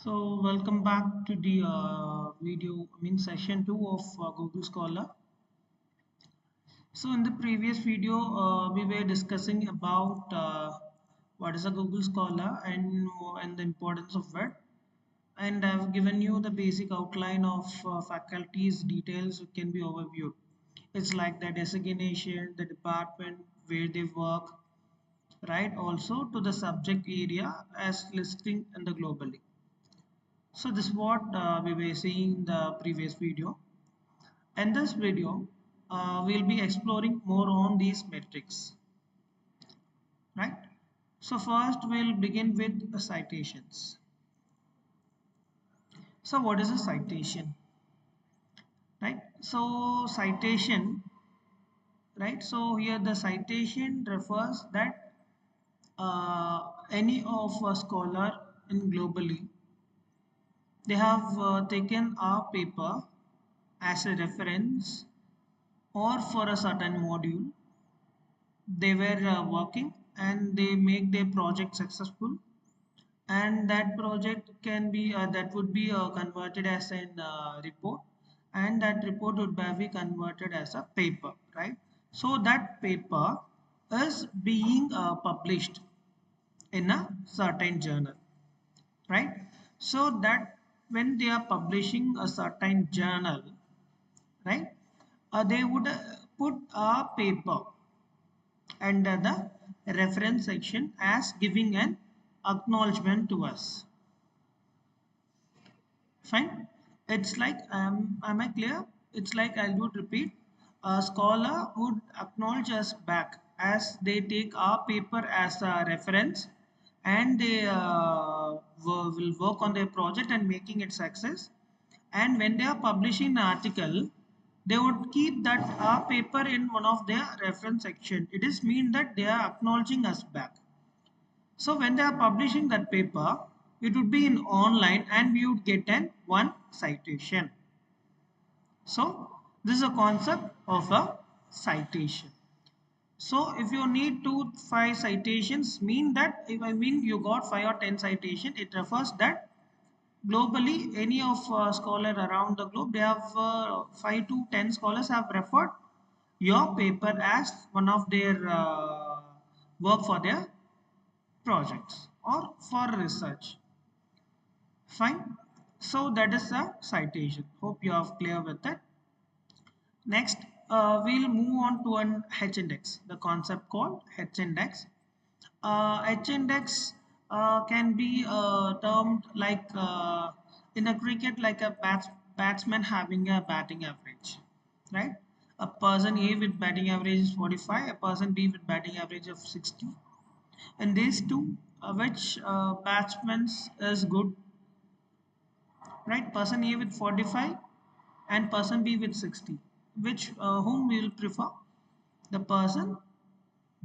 So welcome back to the session 2 of Google Scholar. So in the previous video, we were discussing about what is a Google Scholar and the importance of it. And I've given you the basic outline of faculties details can be overviewed. It's like the designation, the department, where they work, right? Also to the subject area as listing in the globally. So this is what we were seeing in the previous video. In this video, we'll be exploring more on these metrics, right? So first we'll begin with the citations. So what is a citation, right? So citation, right? So here the citation refers that any of a scholar in globally, they have taken a paper as a reference or for a certain module they were working and they make their project successful, and that project can be that would be converted as a report, and that report would be converted as a paper, right? So that paper is being published in a certain journal, right? So that when they are publishing a certain journal, right, they would put a paper under the reference section as giving an acknowledgement to us. Fine. It's like am I clear? It's like I would repeat. A scholar would acknowledge us back as they take our paper as a reference, and they will work on their project and making it success. And when they are publishing an article, they would keep that paper in one of their reference section. It is mean that they are acknowledging us back. So when they are publishing that paper, it would be in online and we would get an one citation. So this is a concept of a citation. So if you need 5 citations, mean that if I mean you got 5 or 10 citation, it refers that globally any of scholar around the globe, they have 5 to 10 scholars have referred your paper as one of their work for their projects or for research. Fine. So that is a citation. Hope you are clear with that. Next, we'll move on to an H index, the concept called H index. H index can be termed like in a cricket like a batsman having a batting average, right? A person A with batting average is 45, a person B with batting average of 60, and these two, which batsman is good, right? Person A with 45 and person B with 60, which whom we will prefer? The person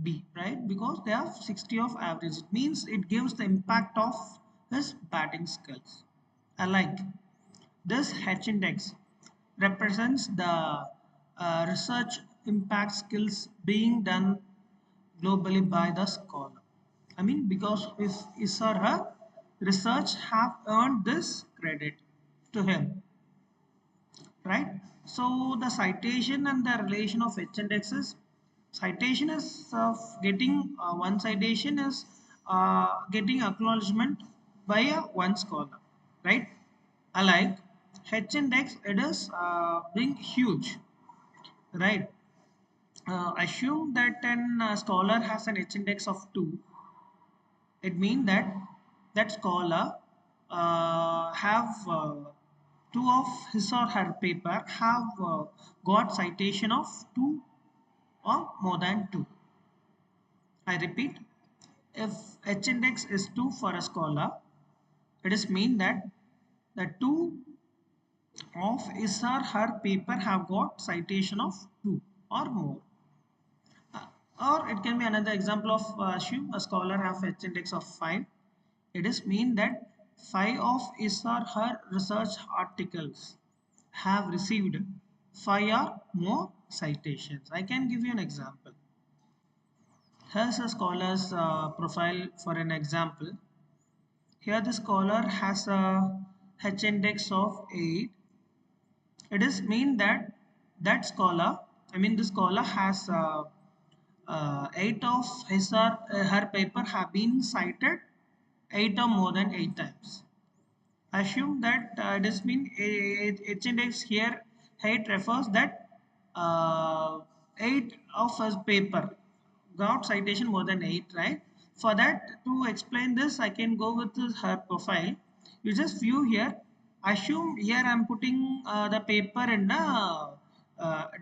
B, right? Because they have 60 of average. It means it gives the impact of his batting skills. I like this H index represents the research impact skills being done globally by the scholar. I mean, because his or her research have earned this credit to him, right? So the citation and the relation of H indexes, citation is getting one citation is getting acknowledgement by one scholar, right? Alike H index, it is being huge, right? Assume that an scholar has an H index of 2. It means that that scholar have two of his or her paper have got citation of 2 or more than 2. I repeat, if H index is 2 for a scholar, it is mean that the 2 of his or her paper have got citation of 2 or more. Or it can be another example of assume a scholar have H index of 5. It is mean that 5 of his or her research articles have received 5 or more citations. I can give you an example. Here's a scholar's profile for an example. Here the scholar has a H index of 8. It is mean that that scholar, I mean the scholar has 8 of his or her paper have been cited 8 or more than 8 times. Assume that it has been H index here 8 refers that 8 of his paper got citation more than 8, right? For that, to explain this, I can go with her profile. You just view here. Assume here I'm putting the paper in the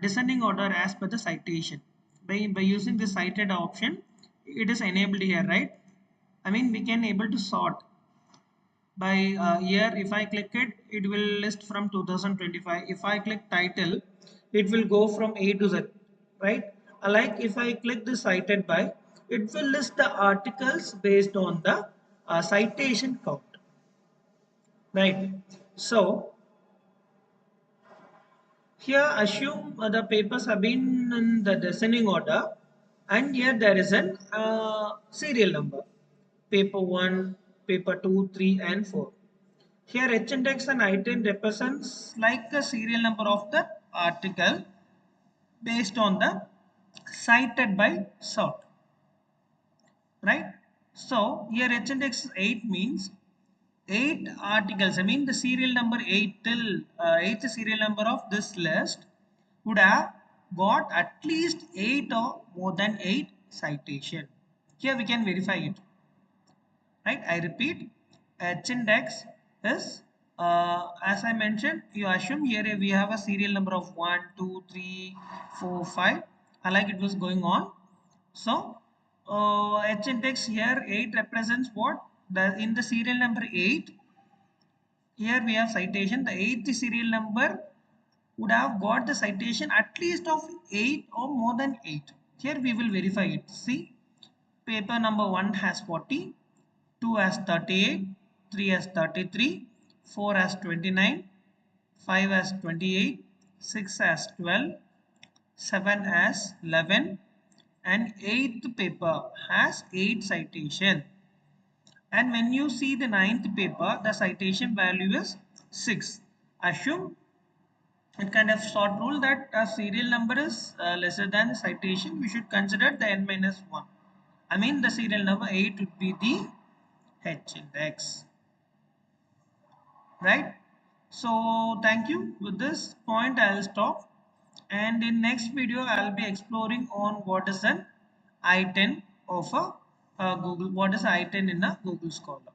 descending order as per the citation. By using the cited option, it is enabled here, right? I mean, we can able to sort by year. If I click it, it will list from 2025. If I click title, it will go from A to Z, right? Like if I click the cited by, it will list the articles based on the citation count, right? So here assume the papers have been in the descending order, and here there is an serial number: paper 1, paper 2, 3 and 4. Here H index and I10 represents like a serial number of the article based on the cited by sort, right? So here H index 8 means 8 articles. I mean the serial number 8 till 8th serial number of this list would have got at least 8 or more than 8 citation. Here we can verify it, right? I repeat, H index is as I mentioned, you assume here we have a serial number of 1 2 3 4 5, like it was going on. So H index here 8 represents what, the in the serial number 8. Here we have citation, the 8th serial number would have got the citation at least of 8 or more than 8. Here we will verify it. See, paper number 1 has 40, 2 has 38, 3 has 33, 4 has 29, 5 has 28, 6 has 12, 7 has 11, and 8th paper has 8 citation. And when you see the 9th paper, the citation value is 6. Assume it kind of short rule that a serial number is lesser than citation, we should consider the n minus 1. I mean the serial number 8 would be the H index, right? So thank you. With this point I'll stop, and in next video I'll be exploring on what is an I10 of a Google, what is I10 in a Google Scholar.